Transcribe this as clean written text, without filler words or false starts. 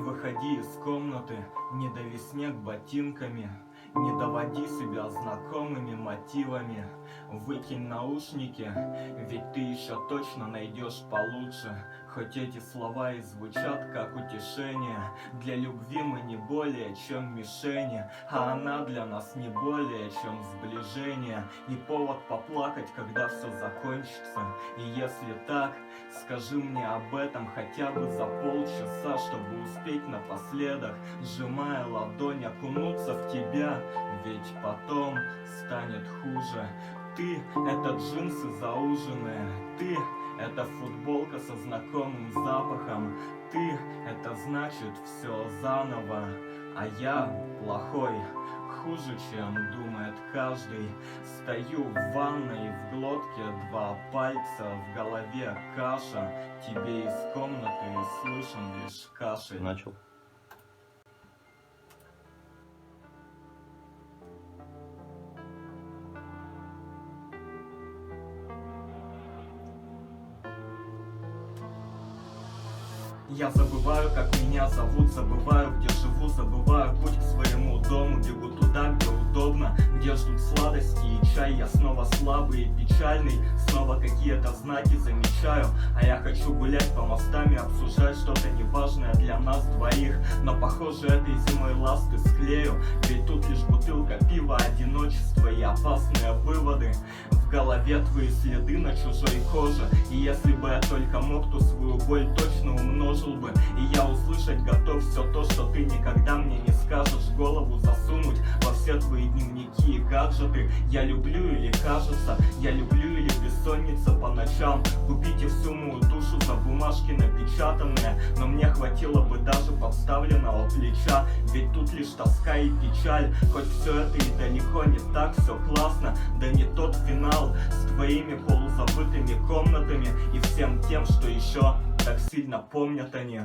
выходи из комнаты, не дави снег ботинками, не доводи себя знакомыми мотивами. Выкинь наушники, ведь ты еще точно найдешь получше. Хоть эти слова и звучат как утешение, для любви мы не более чем мишени, а она для нас не более чем сближение и повод поплакать, когда все закончится. И если так, скажи мне об этом хотя бы за полчаса, чтобы успеть напоследок, сжимая ладонь, окунуться в тебя, ведь потом станет хуже. Ты — это джинсы зауженные, ты — это футболка со знакомым запахом, ты — это значит все заново, а я плохой, хуже, чем думает каждый. Стою в ванной, в глотке два пальца, в голове каша, тебе из комнаты слышен лишь кашель. Начал. Я забываю, как меня зовут, забываю, где живу, забываю путь к своему дому. Бегу туда, где удобно, где ждут сладости и чай. Я снова слабый и печальный, снова какие-то знаки замечаю. А я хочу гулять по мостам и обсуждать что-то неважное для нас двоих. Но похоже, этой зимой ласты склею, ведь тут лишь бутылка пива, одиночество и опасные выводы. В голове твои следы на чужой коже, и если бы я только мог, то свою боль точно умножил бы. И я услышать готов все то, что ты никогда мне не скажешь. Голову засунуть во все твои дневники и гаджеты. Я люблю или кажется, я люблю или бессонница по ночам. Купите всю мою душу за бумажки напечатанные, но мне хватило бы даже подставленного плеча. Ведь тут лишь тоска и печаль, хоть все это и далеко не так все классно. Да не тот финал с твоими полузабытыми комнатами и всем тем, что еще так сильно помнят они.